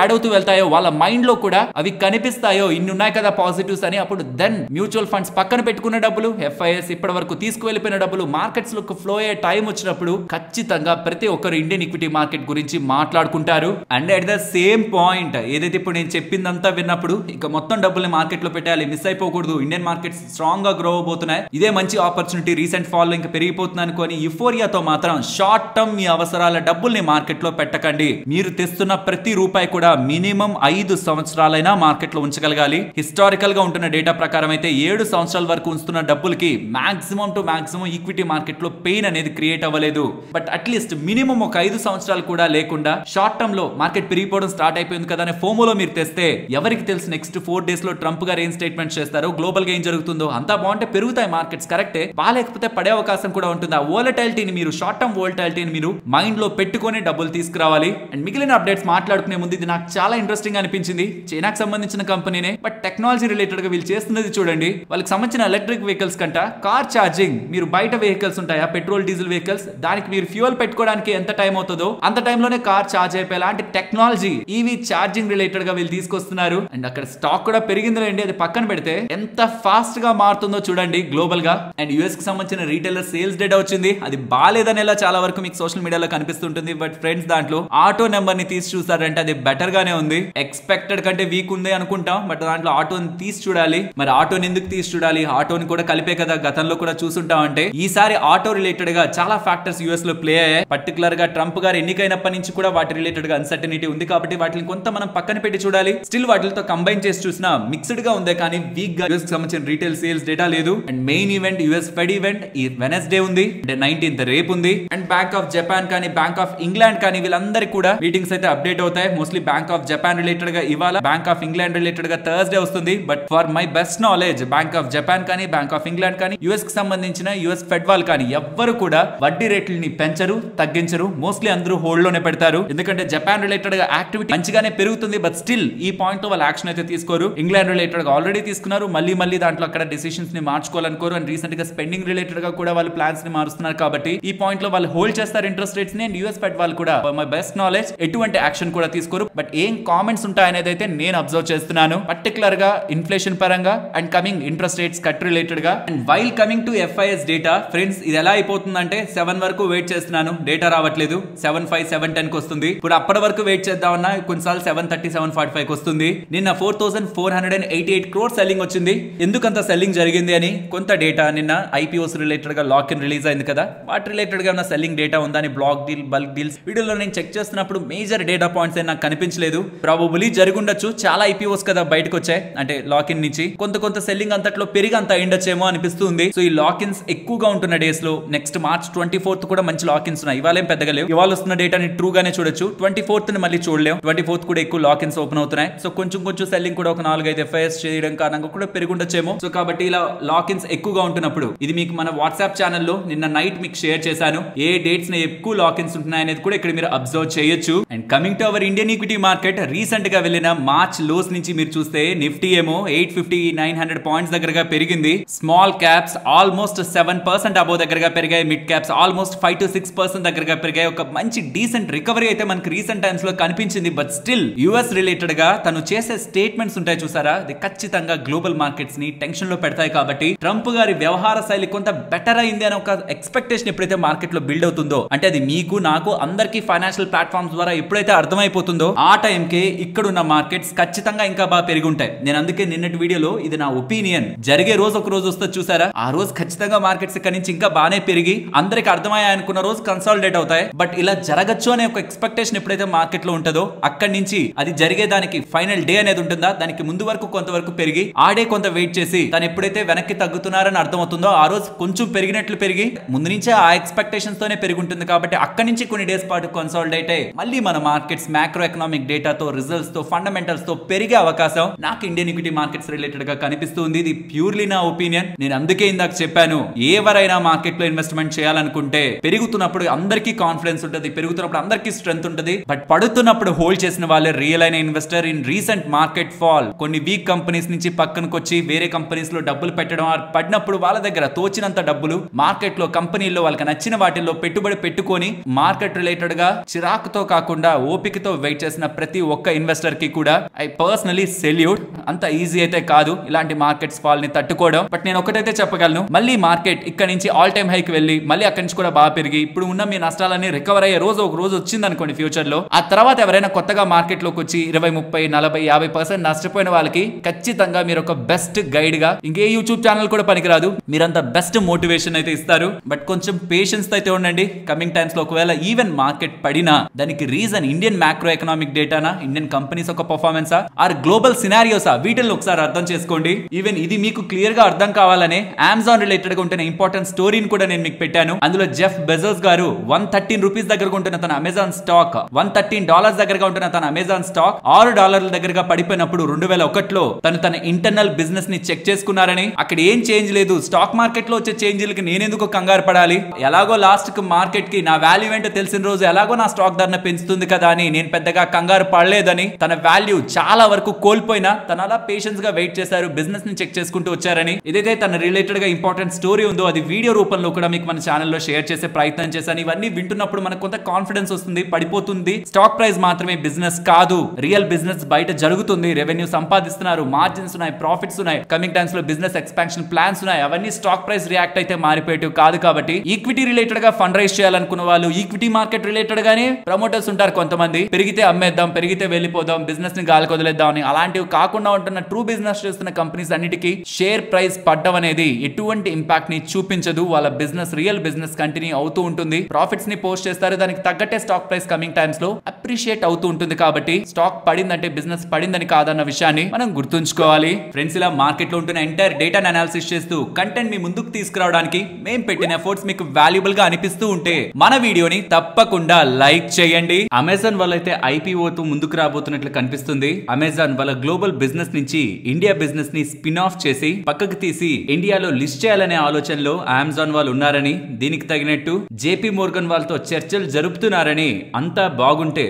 అవుతూ వెళ్తాయో వాళ్ళ మైండ్ లో కూడా అవి కనిపిస్తాయో, ఇన్ని ఉన్నాయి కదా పాజిటివ్స్ అని, అప్పుడు దెన్ మ్యూచువల్ ఫండ్స్ పక్కన పెట్టుకున్న డబ్బులు, FIS ఇప్పటి వరకు తీసుకువెళ్ళిపోయిన డబ్బులు మార్కెట్స్ లో ఫ్లో అయ్యే టైం వచ్చినప్పుడు ఖచ్చితంగా ప్రతి ఒక్కరు ఇండియన్ ఈక్విటీ మార్కెట్ గురించి మాట్లాడుకుంటారు. And at the same point ఏదైతే ఇప్పుడు నేను చెప్పిందంతా విన్నప్పుడు ఇక మొత్తం డబ్బుల్ని మార్కెట్ లో పెట్టాలి, మిస్ అయిపోకూడదు. ఇండియన్ మార్కెట్స్ స్ట్రాంగ్ గా గ్రో అవబోతున్నాయి, ఇదే మంచి ఆపర్చునిటీ, రీసెంట్ ఫాల్ ఇంకా పెరిగిపోతుంది అనుకోని యుఫోరియాతో మాత్రం షార్ట్ టర్మ్ మీ అవసరాల డబ్బుల్ని మార్కెట్ లో పెట్టకండి. మీరు తెస్తున్న ప్రతి రూపాయి కూడా మినిమం 5 సంవత్సరాలైనా మార్కెట్ లో ఉంచగలగాలి. హిస్టారికల్ గా ఉంటున్న డేటా ప్రకారం అయితే 7 సంవత్సరాల వరకు ఉంచుతున్న డబ్బులకి maximum to maximum equity market లో పెయిన్ అనేది క్రియేట్ అవ్వలేదు. బట్ అట్లీస్ట్ మినిమం ఒక 5 సంవత్సరాలు కూడా లేకుండా షార్ట్ టర్మ్ లో మార్కెట్ పెరిగిపోవడం స్టార్ట్ అయిపోయింది కదా అనే ఫోమోలో మీరు తెస్తే ఎవరికి తెలుసు నెక్స్ట్ 4 days లో ట్రంప్ గారు ఏం స్టేట్మెంట్ చేస్తారో, గ్లోబల్ గా ఏం జరుగుతుందో. అంతా బాగుంటే పెరుగుతాయి మార్కెట్స్ కరెక్టే, బాగాలేకపోతే పడే అవకాశం కూడా ఉంటుంది. ఆ వోలటాలిటీని మీరు షార్ట్ టర్మ్ వోలటాలిటీని మీరు మైండ్ లో పెట్టుకొని డబ్బులు తీసుకురావాలి. అండ్ మిగిలిన అప్డేట్స్ మాట్లాడుకునే ముందు ఇది నాకు చాలా ఇంట్రెస్టింగ్ అనిపించింది. చైనాకి సంబంధించిన కంపెనీనే, బట్ టెక్నాలజీ రిలేటెడ్ గా వీళ్ళు చేస్తున్నది చూడండి. వాళ్ళకి సంబంధించిన ఎలక్ట్రిక్ వెహికల్స్ కంట కార్ ఛార్జింగ్, మీరు బయట వెహికల్స్ ఉంటాయా పెట్రోల్ డీజిల్ వెహికల్స్, దానికి మీరు ఫ్యూయల్ పెట్టుకోవడానికి ఎంత టైం అవుతుందో అంత టైంలోనే కార్ ఛార్జ్ అయిపోయి అలాంటి టెక్నాలజీ ఈవీ ఛార్జింగ్ రిలేటెడ్ గా వీళ్ళు తీసుకొస్తున్నారు. అండ్ అక్కడ స్టాక్ కూడా పెరిగిందండి, అది పక్కన పెడితే ఎంత ఫాస్ట్ గా మారుతుందో చూడండి గ్లోబల్ గా. అండ్ యుఎస్ కి సంబంధించిన రీటైలర్ సేల్స్ డేటా వచ్చింది, అది బాలేదనేలా చాలా వరకు మీకు సోషల్ మీడియాలో కనిపిస్తుంటుంది. బట్ ఫ్రెండ్స్ దాంట్లో ఆటో నెంబర్ ని తీసి చూసారంటే అది బెటర్ గానే ఉంది. ఎక్స్పెక్టెడ్ కంటే వీక్ ఉంది అనుకుంటాం, బట్ దాంట్లో ఆటోని తీసి చూడాలి. మరి ఆటోని ఎందుకు తీసి చూడాలి, ఆటోని కూడా కలిపే కదా గతంలో కూడా చూసుంటాం. అంటే ఈసారి ఆటో రిలేటెడ్ గా చాలా ఫ్యాక్టర్స్ యుఎస్ లో ప్లే అయ్యాయి. పర్టికులర్ గా ట్రంప్ గారు ఎన్నికైనప్పటి నుంచి కూడా వాటి రిలేటెడ్ గా అన్సర్టనిటీ ఉంది కాబట్టి వాటిని కొంత మనం పక్కన పెట్టి చూడాలి. స్టిల్ వాటితో కంబైన్ చేసి చూసినా మిక్స్డ్ గా ఉంది, కానీ వీక్ గా యుఎస్ కి సంబంధించిన రీటైల్ సేల్స్ డేటా లేదు. And main event US fed event ఈ వెనస్డే ఉంది, అంటే 19th రేపు ఉంది. అండ్ బ్యాంక్ ఆఫ్ జపాన్ కానీ బ్యాంక్ ఆఫ్ ఇంగ్లాండ్ కానీ వీళ్ళందరికీ కూడా మీటింగ్స్ అయితే అప్డేట్ అవుతాయి. Mostly bank of Japan related గా ఇవాళ, బ్యాంక్ ఆఫ్ ఇంగ్లాండ్ రిలేటెడ్ గా థర్స్డే వస్తుంది. But for my best knowledge bank of Japan కానీ బ్యాంక్ ఆఫ్ ఇంగ్లాండ్ కానీ యుఎస్ కి సంబంధించిన యుఎస్ ఫెడ్ వాళ్ళు కానీ ఎవ్వరు కూడా వడ్డీ రేట్లని పెంచరు, తగ్గించరు. మోస్ట్లీ అందరూ హోల్డ్ లోనే పెడతారు, ఎందుకంటే జపాన్ రిలేటెడ్ గా యాక్టివిటీ మంచిగానే పెరుగుతుంది. బట్ స్టిల్ ఈ పాయింట్ లో వాళ్ళు యాక్షన్ అయితే తీసుకోరు. ఇంగ్లాండ్ రిలేటెడ్ గా ఆల్రెడీ తీసుకున్నారు, మళ్ళీ దాంట్లో అక్కడ డెసిషన్స్ ని మార్చుకోవాలనుకోరు. అండ్ రీసెంట్ గా స్పెండింగ్ రిలేటెడ్ గా కూడా వాళ్ళు ప్లాన్స్ ని మారుస్తున్నారు కాబట్టి ఈ పాయింట్ లో వాళ్ళు హోల్డ్ చేస్తారు ఇంట్రెస్ట్ రేట్స్ ని. అండ్ యుఎస్ ఫెడ్ వాళ్ళు కూడా మై బెస్ట్ నాలెడ్జ్ ఎటువంటి యాక్షన్ కూడా తీసుకోరు. బట్ ఏం కామెంట్స్ ఉంటాయనేది అయితే నేను అబ్జర్వ్ చేస్తున్నాను, పర్టికులర్ గా ఇన్ఫ్లేషన్ పరంగా and coming interest rates cut related గా. And while coming to FIS data friends, ఇది ఎలా అయిపోతుందంటే 7 వరకు వెయిట్ చేస్తున్నాను, డేటా రావట్లేదు. 7:05 7:10 కి వస్తుంది. ఇప్పుడు అప్పటి వరకు వెయిట్ చేద్దామన్నా కొన్నిసార్లు 7:30 7:45 కి వస్తుంది. నిన్న 4,488 crore సెల్లింగ్ వచ్చింది. ఎందుకంత సెల్లింగ్ జరిగింది అని కొంత డేటా నిన్న IPOs రిలేటెడ్ గా లాక్ ఇన్ రిలీజ్ అయింది కదా, వాటి రిలేటెడ్ గా ఉన్న సెల్లింగ్ డేటా ఉందా అని బ్లాక్ డీల్ బల్క్ డీల్స్ వీడియోలో నేను చెక్ చేస్తున్నప్పుడు మేజర్ డేటా పాయింట్స్ నాకు కనిపించలేదు. ప్రాబబులీ జరుగుండొచ్చు, చాలా IPOs కదా బయటకు వచ్చాయి అంటే లాక్ ఇన్ నుంచి కొంత సెల్లింగ్ అంతట్లో పెరిగి అంత అయ్యుండొచ్చేమో అనిపిస్తుంది. సో ఈ లాక్ ఇన్స్ ఎక్కువగా ఉంటున్న డేస్ లో నెక్స్ట్ March 24th కూడా మంచి లాక్ ఇన్స్ ఉన్నాయి, ఇవాళ ఏం పెద్దగా లేవు. ఇవాళ వస్తున్న డేటాని ట్రూ గానే చూడొచ్చు. 24th ని మళ్ళీ చూడలేం. 24th కూడా ఎక్కువ లాక్ ఇన్స్ ఓపెన్ అవుతున్నాయి. సో కొంచెం సెల్లింగ్ కూడా ఒక 4-5 ఎఫ్ఐఎస్ చేయడం కారణంగా కూడా పెరుగుండొచ్చేమో. సో కాబట్టి ఇలా లాక్ ఇన్స్ ఎక్కువగా ఉంటున్నప్పుడు ఇది మీకు మన వాట్సాప్ ఛానల్లో నిన్న నైట్ మీకు షేర్ చేశాను. ఏ డేట్స్ ని ఎక్కువ లాక్ ఇన్స్ ఉంటున్నాయి అనేది కూడా ఇక్కడ మీరు అబ్జర్వ్ చేయొచ్చు. And coming to our Indian equity market, recent గా వెళ్ళిన మార్చ్ లోస్ నుంచి మీరు చూస్తే నిఫ్టీ ఏమో 850-900 పాయింట్స్ దగ్గరగా పెరిగింది. స్మాల్ క్యాప్స్ ఆల్మోస్ట్ 7% అబోవ్ దగ్గరగా పెరిగాయి. మిడ్ క్యాప్స్ ఆల్మోస్ట్ 5-6% దగ్గరగా పెరిగాయి. ఒక మంచి డీసెంట్ రికవరీ అయితే మనకి రీసెంట్ టైమ్స్ లో కనిపించింది. బట్ స్టిల్ యుఎస్ రిలేటెడ్ గా తను చేసే స్టేట్మెంట్స్ ఉంటాయి చూసారా, అది ఖచ్చితంగా గ్లోబల్ మార్కెట్స్ ని టెన్షన్ లో పెడతాయి. కాబట్టి ట్రంప్ గారి వ్యవహార శైలి కొంత బెటర్ అయింది అని ఒక ఎక్స్పెక్టేషన్ ఎప్పుడైతే మార్కెట్ లో బిల్డ్ అవుతుందో, అంటే అది మీకు నాకు అందరికీ ఫైనాన్షియల్ ప్లాట్ఫామ్స్ ద్వారా ఎప్పుడైతే అర్థమైపోతుందో ఆ టైంకే ఇక్కడున్న మార్కెట్స్ ఖచ్చితంగా ఇంకా బాగా పెరిగి ఉంటాయి. నేను అందుకే నిన్నటి వీడియోలో ఇది నా ఒపీనియన్, జరిగే రోజు ఒక రోజు వస్తుంది చూసారా, ఆ రోజు ఖచ్చితంగా మార్కెట్స్ ఇక్కడ నుంచి ఇంకా బాగానే పెరిగి అందరికి అర్థమయ్యా అనుకున్న రోజు కన్సాలిడేట్ అవుతాయి. బట్ ఇలా జరగచ్చు అనే ఒక ఎక్స్పెక్టేషన్ ఎప్పుడైతే మార్కెట్ లో ఉంటుందో అక్కడి నుంచి అది జరిగేదానికి ఫైనల్ డే అనేది ఉంటుందా, దానికి ముందు వరకు కొంతవరకు పెరిగి ఆడే కొంత వెయిట్ చేసి తను ఎప్పుడైతే వెనక్కి తగ్గుతున్నారని అర్థమవుతుందో ఆ రోజు కొంచెం పెరిగినట్లు పెరిగి ముందు నుంచే ఆ ఎక్స్పెక్టేషన్స్ తోనే పెరిగి ఉంటుంది. కాబట్టి అక్కడి నుంచి కొన్ని డేస్ పాటు కన్సాలిడేట్ అయ్యి మళ్ళీ మన మార్కెట్స్ మ్యాక్రో ఎకనామిక్ డేటాతో, రిజల్ట్స్ తో, ఫండమెంటల్స్ తో పెరిగే అవకాశం నాకు ఇండియన్ ఈక్విటీ మార్కెట్స్ రిలేటెడ్ గా కనిపిస్తుంది. ఇది ప్యూర్లీ నా ఒపీనియన్. నేను అందుకే ఇందాక చెప్పాను, ఎవరైనా మార్కెట్ లో ఇన్వెస్ట్మెంట్ చేయాలనుకుంటే పెరుగుతున్నప్పుడు అందరికీ కాన్ఫిడెన్స్ ఉంటుంది, పెరుగుతున్నప్పుడు అందరికీ స్ట్రెంత్ ఉంటుంది. బట్ పడుతున్నప్పుడు హోల్డ్ చేసిన వాళ్ళే రియల్ అయిన investor. In recent market fall కొన్ని వీక్ కంపెనీస్ నుంచి పక్కనకు వచ్చి వేరే కంపెనీస్ లో డబ్బులు పెట్టడం, పడినప్పుడు వాళ్ళ దగ్గర తోచినంత డబ్బులు మార్కెట్ లో కంపెనీల్లో వాళ్ళకి నచ్చిన వాటిల్లో పెట్టుబడి పెట్టుకొని మార్కెట్ రిలేటెడ్ గా చిరాకుతో కాకుండా ఓపికతో వెయిట్ చేసిన ప్రతి ఒక్క ఇన్వెస్టర్ కి కూడా ఐ పర్సనలీ సెల్యూట్. అంత ఈజీ అయితే కాదు ఇలాంటి మార్కెట్స్ ఫాల్ ని తట్టుకోవడం. బట్ నేను ఒకటైతే చెప్పగలను, మళ్ళీ మార్కెట్ ఇక్కడ నుంచి ఆల్ టైమ్ హైకి వెళ్ళి మళ్ళీ అక్కడి నుంచి కూడా బాగా పెరిగి ఇప్పుడు ఉన్న మీ నష్టాలన్నీ రికవర్ అయ్యే రోజు ఒక రోజు వచ్చింది అనుకోండి ఫ్యూచర్ లో, ఆ తర్వాత ఎవరైనా కొత్తగా మార్కెట్ లోకి వచ్చి 20-30-40-50% నష్టపోయిన వాళ్ళకి ఖచ్చితంగా మీరు ఒక బెస్ట్ గైడ్ గా, ఇంకే యూట్యూబ్ ఛానల్ కూడా పనికిరాదు, మీరంతా బెస్ట్ మోటివేషన్ అయితే ఇస్తారు. బట్ కొంచెం పేషెన్స్ అయితే ఉండండి. కమింగ్ టైమ్స్ లో ఒకవేళ ఈవెన్ మార్కెట్ పడినా దానికి reason Indian macro economic డేటానా, Indian companies ఒక పర్ఫార్మెన్సా, ఆర్ గ్లోబల్ సినారియోసా, వీటిల్లో ఒకసారి అర్థం చేసుకోండి. ఈవెన్ ఇది మీకు క్లియర్ గా అర్థం కావాలనే అమెజాన్ రిలేటెడ్ గా ఉంటున్న ఇంపార్టెంట్ స్టోరీని కూడా నేను మీకు పెట్టాను. అందులో జెఫ్ బెజోస్ గారు 113 రూపీస్ దగ్గర ఉంటున్న తన అమెజాన్ స్టాక్, $113 దగ్గరగా ఉంటున్న తన అమెజాన్ స్టాక్ $6 దగ్గరగా పడిపోయినప్పుడు 2001లో తన ఇంటర్నల్ బిజినెస్ ని చెక్ చేసుకున్నారని, అక్కడ ఏం చేంజ్ లేదు, స్టాక్ మార్కెట్ లో వచ్చే చేంజ్లకి నేనెందుకు కంగారు పడాలి, ఎలాగో లాస్ట్ కి మార్కెట్ కి నా వాల్యూ ఏంటో తెలిసిన రోజు ఎలాగో నా స్టాక్ ధరను పెంచుతుంది కదా అని నేను పెద్దగా కంగారు పడలేదని, తన వాల్యూ చాలా వరకు కోల్పోయినా తన అలా పేషెన్స్ గా వెయిట్ చేశారు, బిజినెస్ ని చెక్ చేసుకుంటూ వచ్చారని. ఇదైతే తన రిలేటెడ్ గా ఇంపార్టెంట్ స్టోరీ ఉందో అది వీడియో రూపంలో కూడా మీకు మన ఛానల్లో షేర్ చేసే ప్రయత్నం చేశాను. ఇవన్నీ వింటున్నప్పుడు మనకు కొంత కాన్ఫిడెన్స్ వస్తుంది. పడిపోతుంది స్టాక్ ప్రైస్ మాత్రమే బిజినెస్ కాదు, రియల్ బిజినెస్ బయట జరుగుతుంది, రెవెన్యూ సంపాదిస్తున్నారు, మార్జిన్స్ ఉన్నాయి, ప్రాఫిట్స్ ఉన్నాయి, కమింగ్ టైమ్స్ లో బిజినెస్ ఎక్స్పాన్షన్ ప్లాన్స్ ఉన్నాయి. అవన్నీ స్టాక్ ప్రైస్ రియాక్ట్ అయితే మారిపోయేటివి కాదు. కాబట్టి ఈక్విటీ రిలేటెడ్ గా ఫండ్ రైజ్ చేయాలనుకున్న వాళ్ళు, ఈక్విటీ మార్కెట్ రిలేటెడ్ గానే ప్రమోటర్స్ ఉంటారు కొంతమంది, పెరిగితే అమ్మేద్దాం, పెరిగితే వెళ్ళిపోదాం, బిజినెస్ ని గాలికి వదిలేద్దాం అని, అలాంటివి కాకుండా ఉంటున్న ట్రూ బిజినెస్ చేస్తున్న కంపెనీస్ అన్నిటికీ షేర్ ప్రైస్ పడ్డం అనేది ఎటువంటి ఇంపాక్ట్ ని చూపించదు. వాళ్ళ బిజినెస్ రియల్ బిజినెస్ కంటిన్యూ అవుతూ ఉంటుంది, ప్రాఫిట్స్ ని పోస్ట్ చేస్తారు, దానికి తగ్గట్టే స్టాక్ ప్రైస్ కమింగ్ టైమ్స్ లో అప్రిషియేట్ అవుతూ ఉంటుంది. కాబట్టి స్టాక్ పడిందంటే బిజినెస్ పడిందని కాదన్న విషయాన్ని మనం గుర్తుంచుకోవాలి. ఫ్రెండ్స్, ఇలా మార్కెట్ లో ఉంటున్న ఎంటైర్ డేటాను అనాలిసిస్ చేస్తూ కంటెంట్ మీ ముందుకు తీసుకురావడానికి మేము పెట్టిన ఎఫర్ట్స్ మీకు వాల్యుబుల్ గా అనిపిస్తూ ఉంటే మన వీడియోని తప్పకుండా లైక్ చేయండి. అమెజాన్ వల్ల అయితే ఐపీఓతో ముందుకు రాబోతున్నట్లు కనిపిస్తుంది. అమెజాన్ వాళ్ళ గ్లోబల్ బిజినెస్ నుంచి ఇండియా బిజినెస్ ని స్పిన్ ఆఫ్ చేసి పక్కకు తీసి ఇండియాలో లిస్ట్ చేయాలనే ఆలోచనలో అమెజాన్ వాళ్ళు ఉన్నారని, దీనికి తగినట్టు జేపీ మోర్గన్ వాళ్ళతో చర్చలు జరుపుతున్నారని, అంతా బాగుంటే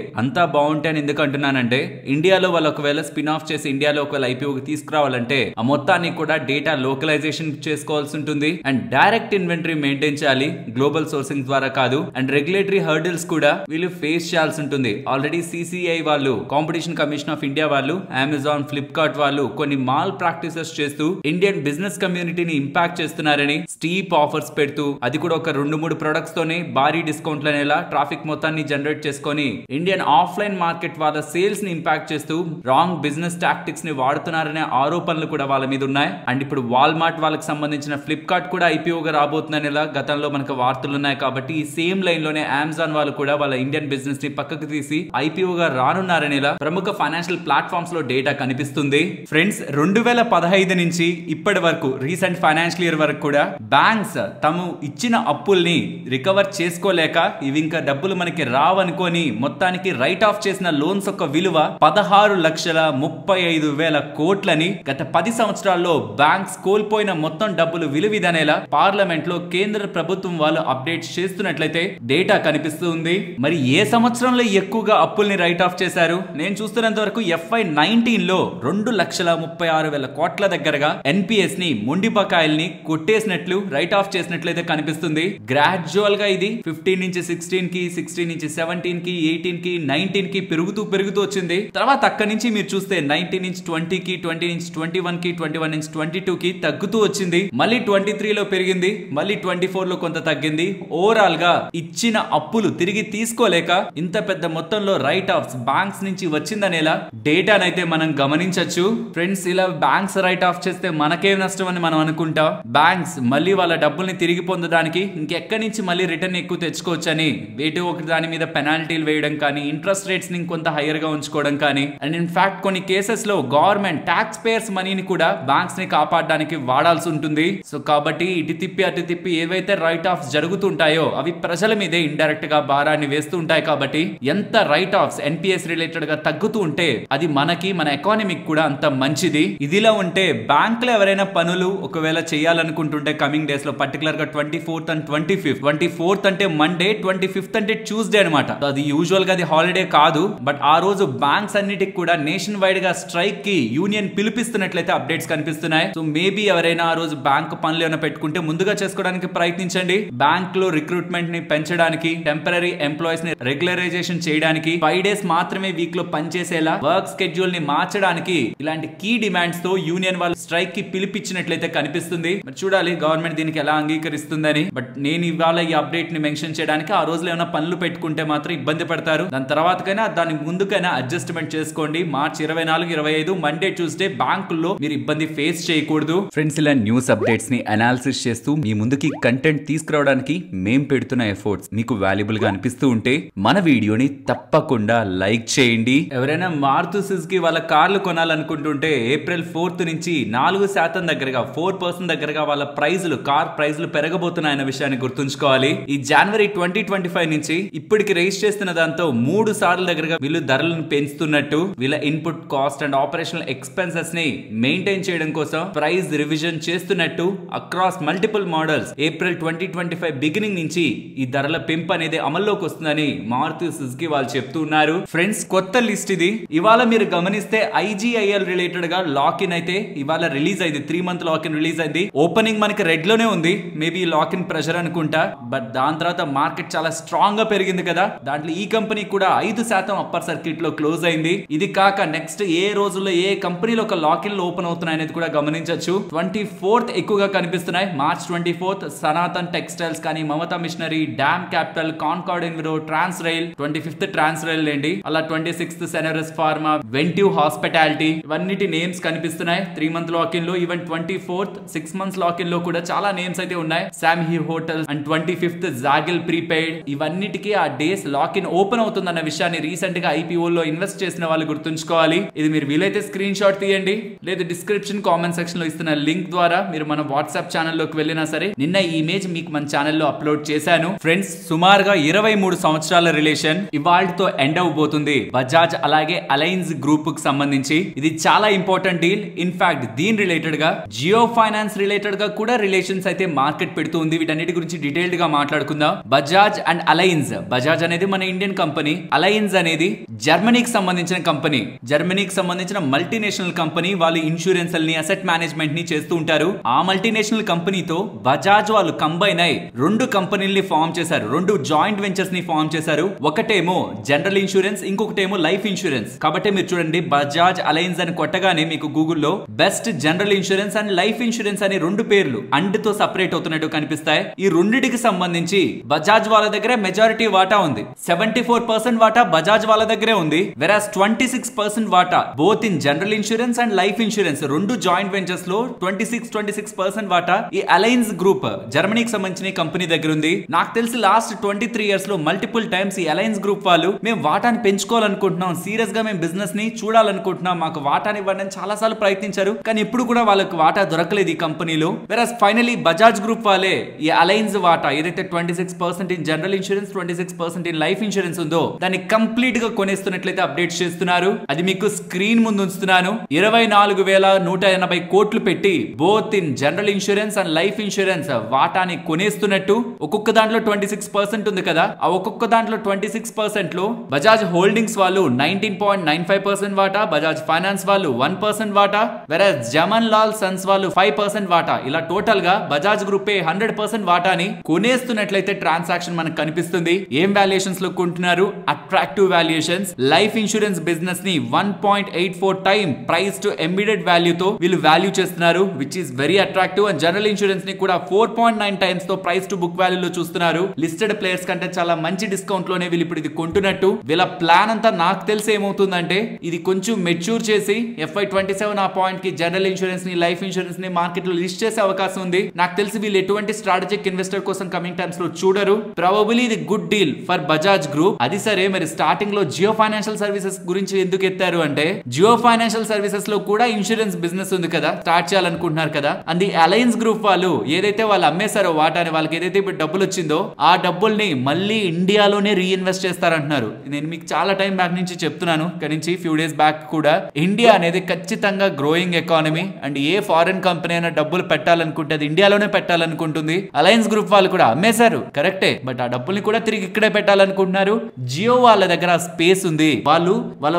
అని ఎందుకు అంటున్నానంటే, ఇండియాలో వాళ్ళు ఒకవేళ స్పిన్ ఆఫ్ చేసి ఇండియాలో ఒకవేళ ఐపీఓకి తీసుకురావాలంటే ఆ మొత్తాన్ని కూడా డేటా లోకలైజేషన్ చేసుకోవాల్సి ఉంటుంది, అండ్ డైరెక్ట్ ఇన్వెంటరీ మెయింటైన్ చేయాలి, గ్లోబల్ సోర్సింగ్ ద్వారా కాదు, అండ్ రెగ్యులేటరీ హర్డిల్స్ కూడా వీళ్ళు ఫేస్ చేయాల్సి ఉంటుంది. ఆల్రెడీ సిసిఐ వాళ్ళు, కాంపిటీషన్ కమిషన్ ఆఫ్ ఇండియా వాళ్ళు, అమెజాన్, ఫ్లిప్కార్ట్ వాళ్ళు కొన్ని మాల్ ప్రాక్టీసెస్ చేస్తూ ఇండియన్ బిజినెస్ కమ్యూనిటీని ఇంపాక్ట్ చేస్తున్నారని స్టీప్ ఆఫర్స్ పెడుతూ, అది కూడా ఒక 2-3 ప్రొడక్ట్స్ తోనే భారీ డిస్కౌంట్లు అనేలా ట్రాఫిక్ మొత్తాన్ని జనరేట్ చేసుకొని ఇండియన్ ఇండియన్ ఆఫ్లైన్ మార్కెట్ వాళ్ళ సేల్స్ ని ఇంపాక్ట్ చేస్తూ రాంగ్ బిజినెస్ టాక్టిక్స్ ని వాడుతున్నారనే ఆరోపణలు కూడా వాళ్ళ మీద ఉన్నాయి. అండ్ ఇప్పుడు వాల్మార్ట్ వాళ్ళకి సంబంధించిన ఫ్లిప్కార్ట్ కూడా ఐపీఓగా రాబోతుందని గతంలో మనకు వార్తలు ఉన్నాయి. కాబట్టి ఈ సేమ్ లైన్ లోనే అమెజాన్ వాళ్ళు కూడా వాళ్ళ ఇండియన్ బిజినెస్ ని పక్కకు తీసి ఐపీఓగా రానున్నారనేలా ప్రముఖ ఫైనాన్షియల్ ప్లాట్ఫామ్స్ లో డేటా కనిపిస్తుంది. ఫ్రెండ్స్ 2015 నుంచి ఇప్పటి వరకు రీసెంట్ ఫైనాన్షియల్ ఇయర్ వరకు కూడా బ్యాంక్స్ తాము ఇచ్చిన అప్పుల్ని రికవర్ చేసుకోలేక ఇవి ఇంకా డబ్బులు మనకి రావనుకొని మొత్తానికి రైట్ ఆఫ్ చేసిన లోన్స్ యొక్క విలువ 16,35,000 కోట్లని గత 10 సంవత్సరాల్లో బ్యాంక్స్ కోల్పోయిన మొత్తం డబ్బులు విలువిదనేలా పార్లమెంట్ లో కేంద్ర ప్రభుత్వం వాళ్ళు అప్డేట్ చేస్తున్నట్లయితే డేటా కనిపిస్తుంది. మరి ఏ సంవత్సరంలో ఎక్కువగా అప్పుల్ని రైట్ ఆఫ్ చేశారు? నేను చూస్తున్నంత వరకు FY19 లో 2,36,000 కోట్ల దగ్గరగా ఎన్పిఎస్ ని మొండి బకాయిల్ని కొట్టేసినట్లు రైట్ ఆఫ్ చేసినట్లయితే కనిపిస్తుంది. గ్రాడ్యువల్ గా ఇది 15 నుంచి 16 కి, 16 నుంచి 17 కి, 18 కి, 19 కి పెరుగుతూ వచ్చింది. తర్వాత అక్కడి నుంచి మీరు చూస్తే 19 నుంచి 20 కి, 20 నుంచి 21 కి, 21 నుంచి 22 కి తగ్గుతూ వచ్చింది. మళ్ళీ 23 లో పెరిగింది, మళ్ళీ 24 లో కొంత తగ్గింది. ఓవరాల్ గా ఇచ్చిన అప్పులు తిరిగి తీసుకోలేక ఇంత పెద్ద మొత్తంలో రైట్ ఆఫ్స్ బ్యాంక్స్ నుంచి వచ్చిందనేలా డేటానైతే మనం గమనించొచ్చు. ఫ్రెండ్స్ ఇలా బ్యాంక్స్ రైట్ ఆఫ్ చేస్తే మనకేం నష్టం అని మనం అనుకుంటాం. బ్యాంక్స్ మళ్ళీ వాళ్ళ డబ్బుల్ని తిరిగి పొందడానికి ఇంకెక్కడి నుంచి మళ్ళీ రిటర్న్ ఎక్కువ తెచ్చుకోవచ్చని వేటి ఒకటి దాని మీద పెనాల్టీలు వేయడం కానీ, ఇంట్రెస్ట్ రేట్స్ ని కొంత హైయర్ గా ఉంచుకోవడం కానీ, అండ్ ఇన్ ఫ్యాక్ట్ కొన్ని కేసెస్ లో గవర్నమెంట్ ట్యాక్స్ పేయర్స్ మనీని కూడా బ్యాంక్స్ ని కాపాడడానికి వాడాల్సి ఉంటుంది. సో కాబట్టి ఇటు తిప్పి అటు తిప్పి ఏవైతే రైట్ ఆఫ్స్ జరుగుతుంటాయో అవి ప్రజల మీదే ఇండైరెక్ట్ గా భారాన్ని వేస్తూ ఉంటాయి. కాబట్టి ఎంత రైట్ ఆఫ్స్ ఎన్పిఎస్ రిలేటెడ్ గా తగ్గుతూ ఉంటే అది మనకి మన ఎకానమీకి కూడా అంత మంచిది. ఇదిలా ఉంటే బ్యాంకులు ఎవరైనా పనులు ఒకవేళ చేయాలనుకుంటుంటే కమింగ్ డేస్ లో పర్టికులర్ గా 24th and 25th, 24th అంటే మండే, 25th అంటే ట్యూస్డే అనమాట. అది యూజువల్ గా అది హాలిడే కాదు. బట్ ఆ రోజు బ్యాంక్స్ అన్నిటికి కూడా నేషన్ వైడ్ గా స్ట్రైక్ కి యూనియన్ పిలిపిస్తున్నట్లయితే అప్డేట్స్ కనిపిస్తున్నాయి. సో మేబీ ఎవరైనా ఆ రోజు బ్యాంక్ పనులు ఏమైనా పెట్టుకుంటే ముందుగా చేసుకోవడానికి ప్రయత్నించండి. బ్యాంక్ లో రిక్రూట్మెంట్ ని పెంచడానికి, టెంపరరీ ఎంప్లాయీస్ ని రెగ్యులరైజేషన్ చేయడానికి, 5 days మాత్రమే వీక్ లో పనిచేసేలా వర్క్ స్కెడ్యూల్ ని మార్చడానికి ఇలాంటి కీ డిమాండ్స్ తో యూనియన్ వాళ్ళు స్ట్రైక్ కి పిలిపించినట్లయితే కనిపిస్తుంది. మరి చూడాలి గవర్నమెంట్ దీనికి ఎలా అంగీకరిస్తుందని. బట్ నేను ఇవాళ ఈ అప్డేట్ ని మెన్షన్ చేయడానికి ఆ రోజులో ఏమైనా పనులు పెట్టుకుంటే మాత్రం ఇబ్బంది పడతారు. దాని తర్వాతకైనా దాని ముందుకైనా అడ్జస్ట్మెంట్ చేసుకోండి. మార్చి 24, 25 మండే, ట్యూస్డే బ్యాంకుల్లో మీరు ఇబ్బంది ఫేస్ చేయకూడదు. ఫ్రెండ్స్ ఇలా న్యూస్ అప్డేట్స్ ని అనాలిసిస్ చేస్తూ మీ ముందుకి కంటెంట్ తీసుకురావడానికి మేం పెడుతున్న ఎఫర్ట్స్ మీకు వాల్యుబుల్ గా అనిపిస్తూ ఉంటే మన వీడియోని తప్పకుండా లైక్ చేయండి. ఎవరైనా మారుతి సుజుకి వాళ్ళ కార్లు కొనాలనుకుంటుంటే April 4th నుంచి 4% దగ్గరగా 4% దగ్గరగా వాళ్ళ కార్ ప్రైజులు పెరగబోతున్నాయన్న విషయాన్ని గుర్తుంచుకోవాలి. ఈ జనవరి 2025 నుంచి ఇప్పటికి రైజ్ చేస్తున్న దాంతో 3 సార్లు దగ్గరగా వీళ్ళు ధరలను పెంచుతున్నట్టు, వీళ్ళ input cost and operational expenses ని మెయింటైన్ చేయడం కోసం ప్రైస్ రివిజన్ చేస్తున్నట్టు across multiple models April 2025 beginning నుంచి ఈ ధరల పెంపు అనేది అమల్లోకి వస్తుందని మారుతి సుజుకి వాళ్ళు చెప్తున్నారు. ఫ్రెండ్స్ కొత్త లిస్ట్ ఇది. ఇవాళ మీరు గమనిస్తే IGIL రిలేటెడ్ గా లాక్ ఇన్ అయితే ఇవాళ రిలీజ్ అయింది. 3 month లాక్ ఇన్ రిలీజ్ అయింది. ఓపెనింగ్ మనకి రెడ్ లోనే ఉంది. మేబీ లాక్ ఇన్ ప్రెషర్ అనుకుంటా. బట్ దాని తర్వాత మార్కెట్ చాలా స్ట్రాంగ్ గా పెరిగింది కదా. దాంట్లో ఈ కంపెనీ కూడా 5% అప్పర్ సర్క్యూట్ లో క్లోజ్ అయింది. ఇది కాక నెక్స్ట్ ఏ రోజుల్లో ఏ కంపెనీలో ఒక లాక్ ఇన్ ఓపెన్ అవుతున్నాయి అనేది కూడా గమనించవచ్చు. 24th ఎక్కువగా కనిపిస్తున్నాయి. March 24th సనాతన్ టెక్స్టైల్స్ కానీ, Mamata machinery, DAM capital, Concord Enviro, Transrail, 25th Transrail లేండి, అలా 26th Senores pharma, Ventive hospitality, ఇవన్నిటి నేమ్స్ కనిపిస్తున్నాయి 3 month లాక్ ఇన్ లో. Even 24th 6 months lock in లో కూడా చాలా నేమ్స్ అయితే ఉన్నాయి. Samhi hotels and 25th Zaggle prepaid, ఇవన్నిటికీ ఆ డేస్ లాక్ ఇన్ ఓపెన్ అవుతుందన్న విషయాన్ని రీసెంట్ గా IPO లో ఇన్వెస్ట్ చేసిన వాళ్ళు గుర్తుంచుకోవాలి. ఇది మీరు వీలైతే స్క్రీన్ షాట్ తీయండి, లేదా డిస్క్రిప్షన్ కామెంట్ సెక్షన్ లో ఇస్తున్న లింక్ ద్వారా మీరు మన వాట్సాప్ ఛానల్లోకి వెళ్ళినా సరే నిన్న ఈ ఇమేజ్ మీకు మన ఛానల్లో అప్లోడ్ చేశాను. ఫ్రెండ్స్ సుమారుగా 23 సంవత్సరాల రిలేషన్ ఇవాల్టితో ఎండ్ అవబోతుంది బజాజ్ అలాగే అలయన్స్ గ్రూప్ కు సంబంధించి. ఇది చాలా ఇంపార్టెంట్ డీల్. ఇన్ఫాక్ట్ దీని రిలేటెడ్ గా జియో ఫైనాన్స్ రిలేటెడ్ గా కూడా రిలేషన్స్ అయితే మార్కెట్ పెడుతుంది. వీటన్నిటి గురించి డీటెయిల్డ్ గా మాట్లాడుకుందాం. బజాజ్ అండ్ అలయన్స్, బజాజ్ అనేది మన ఇండియన్ కంపెనీ, అలయన్స్ అనేది జర్మనీకి సంబంధించిన కంపెనీ. జర్మనీకి సంబంధించిన మల్టీనేషనల్ కంపెనీ. వాళ్ళు ఇన్సూరెన్స్ ని, అసెట్ మేనేజ్మెంట్ ని చేస్తూ ఉంటారు. ఆ మల్టీనేషనల్ కంపెనీతో బజాజ్ వాళ్ళు కంబైన్ అయి 2 కంపెనీల్ని ఫామ్ చేశారు. 2 జాయింట్ వెంచర్స్ ని ఫామ్ చేశారు. ఒకటేమో జనరల్ ఇన్సూరెన్స్, ఇంకొకటేమో లైఫ్ ఇన్సూరెన్స్. కాబట్టి మీరు చూడండి బజాజ్ అలయన్స్ అని కొట్టగానే మీకు గూగుల్లో best general insurance and life insurance అని 2 పేర్లు అండ్ తో సెపరేట్ అవుతున్నట్టు కనిపిస్తాయి. ఈ రెండిటికి సంబంధించి బజాజ్ వాళ్ళ దగ్గర మెజారిటీ వాటా ఉంది. 74% 30% వాటా బజాజ్ వాళ్ళ దగ్గరే ఉంది. వెరాస్ 26% వాటా both in general insurance and life insurance రెండు జాయింట్ వెంచర్స్ లో 26% వాటా ఈ అలయన్స్ గ్రూప్ జర్మనీకి సంబంధించిన కంపెనీ దగ్గర ఉంది. నాకు తెలిసి లాస్ట్ 23 ఇయర్స్ లో మల్టిపుల్ టైమ్స్ ఈ అలయన్స్ గ్రూప్ వాళ్ళు మేము వాటాని పెంచుకోవాలనుకుంటున్నాం, సీరియస్ గా మేము బిజినెస్ ని చూడాలనుకుంటున్నాం, మాకు వాటాని ఇవ్వండి అని చాలా సార్లు ప్రయత్నించారు. కానీ ఇప్పుడు కూడా వాళ్ళకి వాటా దొరకలేదు ఈ కంపెనీలో. వెరాస్ ఫైనలీ బజాజ్ గ్రూప్ వాళ్ళే ఈ అలయన్స్ వాటా ఏదైతే 26% in general insurance 26% in life insurance ఉందో దాన్ని కంప్లీట్ గా కొనేస్తున్నట్లయితే అప్డేట్స్ చేస్తున్నారు. అది మీకు స్క్రీన్ ముందు ఉంచుతున్నాను. 24,180 కోట్లు పెట్టి both in general insurance and life insurance వాటాని కొనేస్తున్నట్టు. ఒక్కొక్క దాంట్లో 26% ఉంది కదా, ఆ ఒక్కొక్క దాంట్లో 26% లో బజాజ్ హోల్డింగ్స్ వాళ్ళు 19.95% వాటా, బజాజ్ ఫైనాన్స్ వాళ్ళు 1% వాటా, వెరాజ్ జమన్ లాల్ సన్స్ వాళ్ళు 5% వాటా. ఇలా టోటల్ గా బజాజ్ గ్రూప్ 100% వాటాని కొనేస్తున్నట్లయితే ట్రాన్సాక్షన్ మనకు కనిపిస్తుంది. ఏం వాల్యుయేషన్స్ లో కొంటున్నారు? Attractive valuations. Life insurance business ని 1.84 time price to embedded value తో వీళ్ళు వాల్యూ చేస్తున్నారు, which is very attractive. And general insurance ని కూడా 4.9 టైమ్స్ తో ప్రైస్ టు బుక్ వాల్యూ లో చూస్తున్నారు. లిస్టెడ్ ప్లేయర్స్ కంటే చాలా మంచి డిస్కౌంట్ లోనే వీళ్ళు ఇప్పుడు ఇది కొంటున్నట్టు. వీళ్ళ ప్లాన్ అంతా నాకు తెలిసి ఏమవుతుందంటే ఇది కొంచెం మెచ్యూర్ చేసి FY27 ఆ పాయింట్ కి జనరల్ ఇన్సూరెన్స్ ని లైఫ్ ఇన్సూరెన్స్ ని మార్కెట్ లో లిస్ట్ చేసే అవకాశం ఉంది. నాకు తెలిసి వీళ్ళు ఎటువంటి స్ట్రాటజిక్ ఇన్వెస్టర్ కోసం కమింగ్ టైమ్స్ లో చూడరు. ప్రాబబుల్లీ ఇది good deal for Bajaj group. అది సరే, మరి స్టార్టింగ్ లో జియో ఫైనాన్షియల్ సర్వీసెస్ గురించి ఎందుకు ఎత్తారు అంటే జియో ఫైనాన్షియల్ సర్వీసెస్ లో కూడా ఇన్సూరెన్స్ బిజినెస్ ఉంది కదా, స్టార్ట్ చేయాలనుకుంటున్నారు కదా. అండ్ ది అలయన్స్ గ్రూప్ వాళ్ళు ఏదైతే వాళ్ళు అమ్మేశారో వాటాని, వాళ్ళకి ఏదైతే ఇప్పుడు డబ్బులు వచ్చిందో ఆ డబ్బుల్ని మళ్ళీ ఇండియాలోనే రీఇన్వెస్ట్ చేస్తారంటున్నారు. నేను మీకు చాలా టైం బ్యాక్ నుంచి చెప్తున్నాను, నుంచి ఫ్యూ డేస్ బ్యాక్ కూడా ఇండియా అనేది ఖచ్చితంగా growing economy. And A foreign company అయినా డబ్బులు పెట్టాలనుకుంటే అది ఇండియాలోనే పెట్టాలనుకుంటుంది. అలయన్స్ గ్రూప్ వాళ్ళు కూడా అమ్మేశారు కరెక్టే, బట్ ఆ డబ్బుల్ని కూడా తిరిగి ఇక్కడే పెట్టాలనుకుంటున్నారు. జియో వాళ్ళ దగ్గర స్పేస్ ఉంది. వాళ్ళు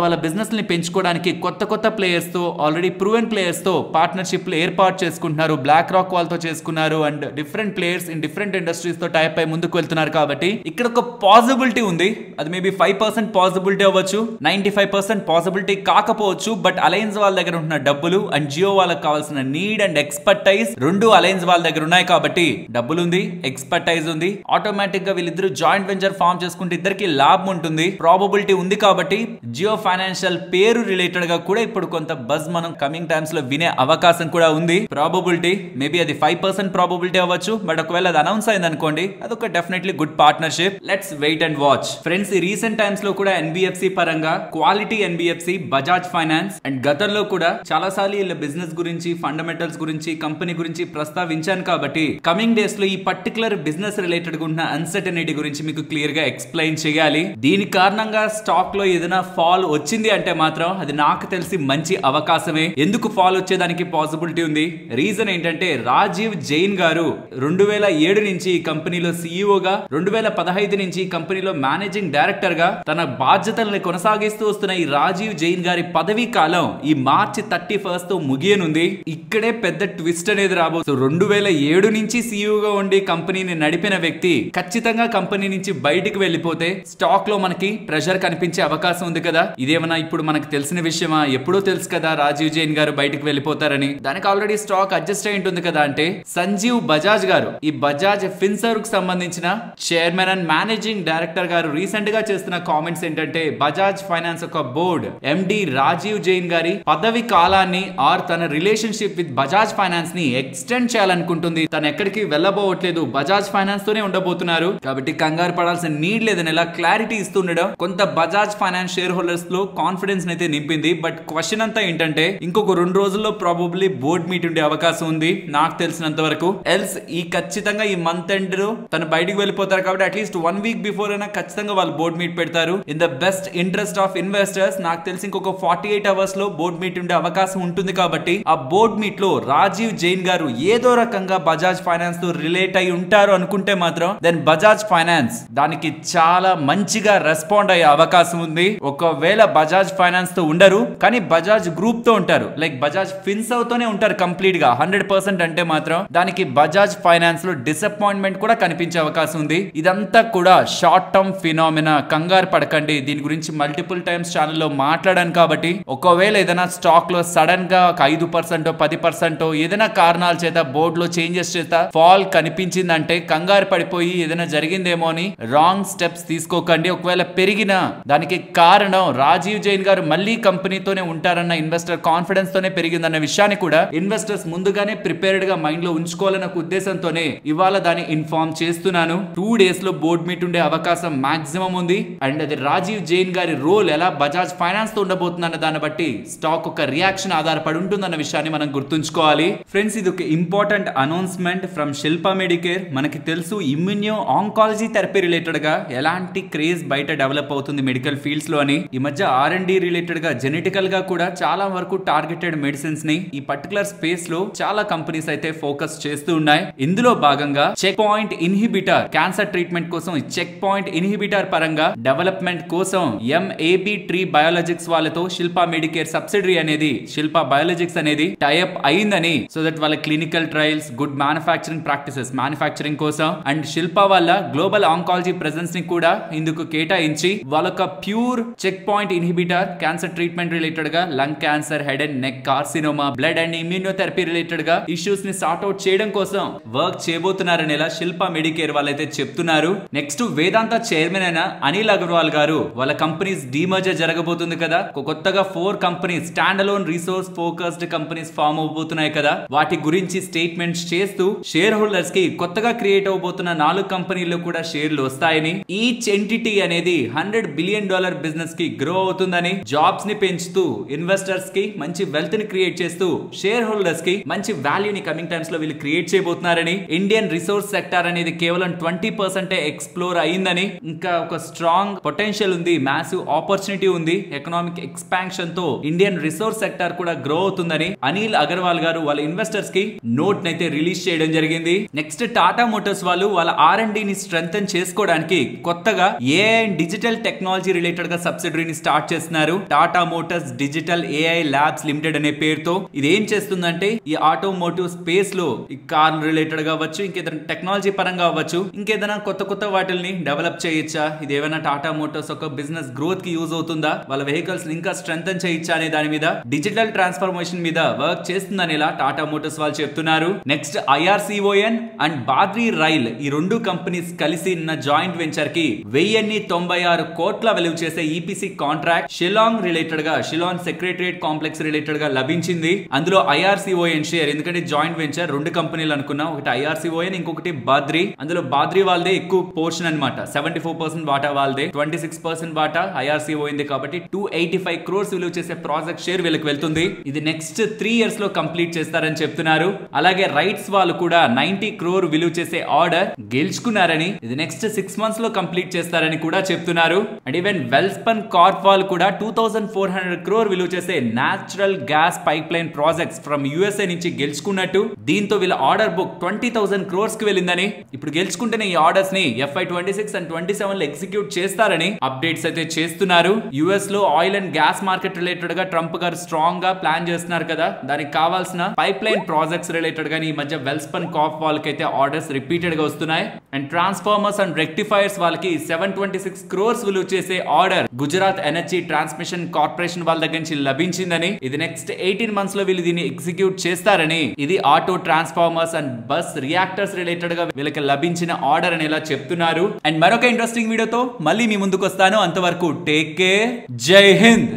వాళ్ళ బిజినెస్ ని పెంచుకోవడానికి కొత్త ప్లేయర్స్ తో, ఆల్రెడీ ప్రూవెన్ ప్లేయర్స్ తో పార్ట్నర్షిప్ ఏర్పాటు చేసుకుంటున్నారు. బ్లాక్ రాక్ వాళ్ళతో చేసుకున్నారు and different players in different industries తో టైప్ అయి ముందుకు వెళ్తున్నారు. కాబట్టి ఇక్కడ ఒక పాసిబిలిటీ ఉంది. అది మేబీ 5% పాసిబిలిటీ అవ్వచ్చు, 95% పాసిబిలిటీ కాకపోవచ్చు. బట్ అలయన్స్ వాళ్ళ దగ్గర ఉన్న డబ్బులు అండ్ జియో వాళ్ళకి కావాల్సిన నీడ్ అండ్ ఎక్స్పర్టైజ్ రెండు అలయన్స్ వాళ్ళ దగ్గర ఉన్నాయి. కాబట్టి డబ్బులు ఉంది, ఎక్స్పర్టైజ్ ఉంది, ఆటోమేటిక్ గా వీళ్ళిద్దరు జాయింట్ వెంచర్ ఫామ్ చేసుకుంటే ఇద్దరికి లాభం ఉంటుంది. ప్రాబబిలిటీ ఉంది కాబట్టి జియో ఫైనాన్షియల్ పేరు రిలేటెడ్ గా కూడా ఇప్పుడు కొంత బజ్ మనం కమింగ్ టైమ్స్ లో వినే అవకాశం కూడా ఉంది. ప్రాబబిలిటీ మేబీ అది 5% ప్రాబబిలిటీ అవ్వచ్చు. బట్ ఒకవేళ అది అనౌన్స్ అయింది అనుకోండి, అదొక definitely good partnership. Let's wait and watch friends. ఈ రీసెంట్ టైమ్స్ లో కూడా ఎన్బిఎఫ్సి పరంగా quality NBFC, Bajaj Finance and గతంలో కూడా చాలా సార్లు వీళ్ళ బిజినెస్ గురించి, ఫండమెంటల్స్ గురించి, కంపెనీ గురించి ప్రస్తావించాను. కాబట్టి కమింగ్ డేస్ లో ఈ పర్టికులర్ బిజినెస్ రిలేటెడ్ గా ఉన్న అన్సర్టనిటీ గురించి మీకు క్లియర్ గా ఎక్స్ప్లెయిన్ చేయాలి. దీని కారణంగా స్టాక్ లో ఏదైనా ఫాల్ వచ్చింది అంటే మాత్రం అది నాకు తెలిసి మంచి అవకాశమే. ఎందుకు ఫాల్ వచ్చేదానికి పాసిబిలిటీ ఉంది? రీజన్ ఏంటంటే రాజీవ్ జైన్ గారు 2007 నుంచి ఈ కంపెనీలో సిఇఓగా, 2015 నుంచి ఈ కంపెనీలో మేనేజింగ్ డైరెక్టర్ గా తన బాధ్యతల్ని కొనసాగిస్తూ వస్తున్న ఈ రాజీవ్ జైన్ గారి పదవీ కాలం ఈ మార్చి 31 తో ముగియనుంది. ఇక్కడే పెద్ద ట్విస్ట్ అనేది రాబోతుంది. 2007 నుంచి సిఇఓగా ఉండి కంపెనీని నడిపిన వ్యక్తి ఖచ్చితంగా కంపెనీ నుంచి బయటికి వెళ్ళిపోతే స్టాక్ లో మనకి ప్రెషర్ కనిపించే అవకాశం ఉంది కదా. ఇదేమన్నా ఇప్పుడు మనకు తెలిసిన విషయమా? ఎప్పుడో తెలుసు కదా రాజీవ్ జైన్ గారు బయటకు వెళ్ళిపోతారని. దానికి ఆల్రెడీ స్టాక్ అడ్జస్ట్ అయి ఉంటుంది కదా. అంటే సంజీవ్ బజాజ్ గారు, ఈ బజాజ్ ఫిన్సర్వ్ కు సంబంధించిన చైర్మన్ అండ్ మేనేజింగ్ డైరెక్టర్ గారు రీసెంట్ గా చేస్తున్న కామెంట్స్ ఏంటంటే బజాజ్ ఫైనాన్స్ ఒక బోర్డ్ ఎండి రాజీవ్ జైన్ గారి పదవి కాలాన్ని ఆర్ తన రిలేషన్షిప్ విత్ బజాజ్ ఫైనాన్స్ ని ఎక్స్టెండ్ చేయాలనుకుంటుంది. తను ఎక్కడికి వెళ్ళబోవట్లేదు, బజాజ్ ఫైనాన్స్ తోనే ఉండబోతున్నారు. కాబట్టి కంగారు పడాల్సిన నీడ్ లేదని ఇలా క్లారిటీ ఇస్తుండడం కొంత బజాజ్ ఫైనాన్స్ షేర్ హోల్డర్స్ లో కాన్ఫిడెన్స్ అయితే నింపింది. బట్ క్వశ్చన్ అంతా ఏంటంటే ఇంకొక 2 రోజుల్లో ప్రాబబ్లీ బోర్డ్ మీట్ ఉండే అవకాశం ఉంది నాకు తెలిసినంత వరకు. ఎల్స్ ఈ ఖచ్చితంగా ఈ మంత్ ఎండ్ లో తను బయటికి వెళ్ళిపోతారు. కాబట్టి అట్లీస్ట్ 1 వీక్ బిఫోర్ అయినా ఖచ్చితంగా వాళ్ళు బోర్డ్ మీట్ పెడతారు. In the best interest of investors నాకు తెలిసి ఇంకొక 48 అవర్స్ లో బోర్డ్ మీట్ ఉండే అవకాశం ఉంటుంది. కాబట్టి ఆ బోర్డ్ మీట్ లో రాజీవ్ జైన్ గారు ఏదో రకంగా బజాజ్ ఫైనాన్స్ తో రిలేట్ అయి ఉంటారు అనుకుంటే మాత్రం దెన్ బజాజ్ ఫైనాన్స్ దానికి చాలా మంచిగా రెస్పాండ్ అయ్యే అవకాశం ఉంది. ఒకవేళ బజాజ్ ఫైనాన్స్ తో ఉండరు కానీ బజాజ్ గ్రూప్ తో ఉంటారు, లైక్ బజాజ్ ఫిన్సర్వ్ తోనే ఉంటారు కంప్లీట్ గా 100% అంటే మాత్రం దానికి బజాజ్ ఫైనాన్స్ లో డిసప్పాయింట్మెంట్ కూడా కనిపించే అవకాశం ఉంది. ఇదంతా కూడా షార్ట్ టర్మ్ ఫినామినా, కంగారు పడకండి. దీని గురించి మల్టిపుల్ టైమ్స్ ఛానల్లో మాట్లాడాను. కాబట్టి ఒకవేళ ఏదైనా స్టాక్ లో సడన్ గా ఒక 5% 10% ఏదైనా కారణాల చేత బోర్డు లో చేంజెస్ చేత ఫాల్ కనిపించిందంటే కంగారు పడిపోయి ఏదైనా జరిగిందేమో అని రాంగ్ స్టెప్స్ తీసుకోకండి. మళ్ళీ ఒకవేళ పెరిగినా దానికి కారణం రాజీవ్ జైన్ గారు మళ్ళీ కంపెనీతోనే ఉంటారన్న ఇన్వెస్టర్ కాన్ఫిడెన్స్ తోనే పెరిగిందన్న విషయాన్ని కూడా ఇన్వెస్టర్స్ ముందుగానే ప్రిపేర్డ్ గా మైండ్ లో ఉంచుకోవాలన్న ఉద్దేశంతోనే ఇవాళ దాన్ని ఇన్ఫార్మ్ చేస్తున్నాను. 2 days లో బోర్డ్ మీట్ ఉండే అవకాశం మాక్సిమం ఉంది. అండ్ అది రాజీవ్ జైన్ గారి రోల్ ఎలా బజాజ్ ఫైనాన్స్ తో ఉండబోతుందన్న దాన్ని బట్టి స్టాక్ ఒక రియాక్షన్ ఆధారపడి ఉంటుందన్న విషయాన్ని మనం గుర్తుంచుకోవాలి. ఫ్రెండ్స్, ఇది ఒక important announcement from Shilpa Medicare. మనకి తెలుసు ఇమ్యూనో ఆంకాలజీ థెరపీ రిలేటెడ్ గా ఎలాంటి క్రేజ్ బయట డెవలప్ అవుతుంది మెడికల్ ఫీల్డ్స్ లో అని. ఈ మధ్య R&D రిలేటెడ్ గా జెనెటికల్ గా కూడా చాలా వరకు టార్గెటెడ్ మెడిసిన్స్ ని ఈ పర్టికులర్ స్పేస్ లో చాలా కంపెనీస్ అయితే ఫోకస్ చేస్తూ ఉన్నాయి. ఇందులో భాగంగా check point inhibitor cancer treatment కోసం చెక్ పాయింట్ ఇన్హిబిటర్ పరంగా డెవలప్మెంట్ కోసం MAB ట్రీ బయోలాజిక్స్ వాళ్ళతో శిల్పా మెడికేర్ సబ్సిడరీ అనేది శిల్పా బయోలాజిక్స్ అనేది టైఅప్ అయిందని, సో దట్ వాళ్ళ clinical trials good manufacturing practices manufacturing కోసం అండ్ శిల్పా వాళ్ళ గ్లోబల్ ఆంకాలజీ ప్రెజెన్స్ ని కూడా ఇందుకు కేటాయించి వాళ్ళొక pure check point inhibitor cancer treatment related గా lung cancer, head and neck carcinoma, blood and immunotherapy related గా ఇష్యూస్ ని సార్ట్ అవుట్ చేయడం కోసం వర్క్ చేయబోతున్నారని ఇలా శిల్పా మెడికేర్ వాళ్ళైతే చెప్తున్నారు. నెక్స్ట్ వేదాంత చైర్మన్ అయిన అనిల్ అగర్వాల్ గారు వాళ్ళ కంపెనీస్ డీమర్జర్ జరగబోతుంది కదా, కొత్తగా 4 companies stand alone resource focused companies form అవబోతున్నాయి కదా, వాటి గురించి స్టేట్మెంట్స్ చేస్తూ షేర్ హోల్డర్స్ కి కొత్తగా క్రియేట్ అవబోతున్న 4 కంపెనీల్లో కూడా షేర్లు వస్తాయని, ఈచ్ ఎంటిటీ అనేది $100 billion బిజినెస్ కి గ్రో అవుతుందని, జాబ్స్ ని పెంచుతూ ఇన్వెస్టర్స్ కి మంచి వెల్త్ ని క్రియేట్ చేస్తూ షేర్ హోల్డర్స్ కి మంచి వాల్యూ ని కమింగ్ టైమ్స్ లో వీళ్ళు క్రియేట్ చేయబోతున్నారని, ఇండియన్ రిసోర్స్ సెక్టార్ అనేది కేవలం 20% ఎక్స్ప్లోర్ అయిందని, ఇంకా ఒక స్ట్రాంగ్ పొటెన్షియల్ ఉంది, మ్యాసివ్ ఆపర్చునిటీ ఉంది, ఎకనామిక్ ఎక్స్పాన్షన్ తో ఇండియన్ రిసోర్స్ సెక్టార్ కూడా గ్రో అవుతుందని అనిల్ అగర్వాల్ గారు వాళ్ళ ఇన్వెస్టర్స్ కి నోట్ నైతే రిలీజ్ చేయడం జరిగింది. నెక్స్ట్ టాటా మోటార్స్ వాళ్ళు వాళ్ళ R&D ని స్ట్రెంథెన్ చేసుకోవడానికి కొత్తగా AI and digital technology related గా సబ్సిడరీని స్టార్ట్ చేస్తున్నారు. Tata Motors digital AI labs limited అనే పేరుతో. ఇది ఏం చేస్తుందంటే ఈ ఆటోమోటివ్ స్పేస్ లో ఈ కార్ రిలేటెడ్ గా అవ్వచ్చు, ఇంకేదైనా టెక్నాలజీ పరంగా అవ్వచ్చు, ఇంకేదైనా కొత్త వాటిల్ని డెవలప్ చేయొచ్చా, ఇది ఏమైనా టాటా మోటార్స్ ఒక బిజినెస్ గ్రోత్ కి యూజ్ అవుతుందా, వాళ్ళ వెహికల్స్ ఇంకా స్ట్రెంథెన్ చేయొచ్చా అనే దాని మీద డిజిటల్ ట్రాన్స్ఫర్మేషన్ మీద వర్క్ చేస్తుందని ఇలా టాటా మోటార్స్ వాళ్ళు చెప్తున్నారు. నెక్స్ట్ IRCON అండ్ బాద్రీ రైల్ ఈ 2 కంపెనీస్ కలిసి ఉన్న జాయింట్ వెంచర్ కి 1096 కోట్ల విలువ చేసే EPC కాంట్రాక్ట్ షిలాంగ్ రిలేటెడ్ గా షిలాంగ్ సెక్రటరియట్ కాంప్లెక్స్ రిలేటెడ్ గా లభించింది. అందులో IRCON షేర్, ఎందుకంటే జాయింట్ వెంచర్ 2 కంపెనీలు అనుకున్నా, ఒకటి IRCON ఇంకొకటి బాద్రీ. అందులో బాద్రీ వాళ్ళదే ఎక్కువ పోర్షన్ అన్నమాట, 74% వాటా వాళ్ళదే, 26% వాటా IRCON ది. కాబట్టి 285 crores విలువ చేసే ప్రాజెక్ట్ షేర్ వీళ్ళకి వెళ్తుంది. ఇది నెక్స్ట్ 3 years లో కంప్లీట్ చేస్తారని చెప్తున్నారు. అలాగే రైట్స్ వాళ్ళు కూడా 90 crore విలువ చేసే ఆర్డర్ గెలుచుకున్నారని, ఇది నెక్స్ట్ 6 months లో కంప్లీట్ చేస్తారని కూడా చెప్తున్నారు. అండ్ ఈవెన్ వెల్స్పన్ కార్ప్ వాళ్ళు కూడా 2400 crore విలువ చేసే natural gas pipe line projects from USA నుంచి గెలుచుకున్నట్టు, దీంతో వీళ్ళ ఆర్డర్ బుక్ 20,000 crores కి వెళ్ళిందని, ఇప్పుడు గెలుచుకుంటేనే ఈ ఆర్డర్స్ ని FY 26 and 27 లో ఎగ్జిక్యూట్ చేస్తారని అప్డేట్స్ అయితే చేస్తున్నారు. US లో oil and gas market related గా ట్రంప్ గారు స్ట్రాంగ్ గా ప్లాన్ చేస్తున్నారు కదా, దానికి కావాల్సిన పైప్ లైన్ ప్రాజెక్ట్స్ రిలేటెడ్ గా ఈ మధ్య వెల్స్పన్ కార్ప్ వాళ్ళకైతే ఆర్డర్స్ రిపీటెడ్ గా వస్తున్నాయి. అండ్ ట్రాన్స్ఫార్మర్స్ అండ్ రెక్టిఫైర్స్ వాళ్ళకి 726 crores విలువ చేసే order Gujarat energy transmission corporation వాళ్ళ దగ్గర నుంచి లభించిందని, ఇది నెక్స్ట్ 18 months లో వీళ్ళు దీన్ని ఎగ్జిక్యూట్ చేస్తారని, ఇది auto transformers and bus reactors related గా వీళ్ళకి లభించిన ఆర్డర్ అని ఇలా చెప్తున్నారు. అండ్ మరొక ఇంట్రెస్టింగ్ వీడియోతో మళ్ళీ మీ ముందుకు వస్తాను. అంతవరకు టేక్ కేర్, జై హింద్.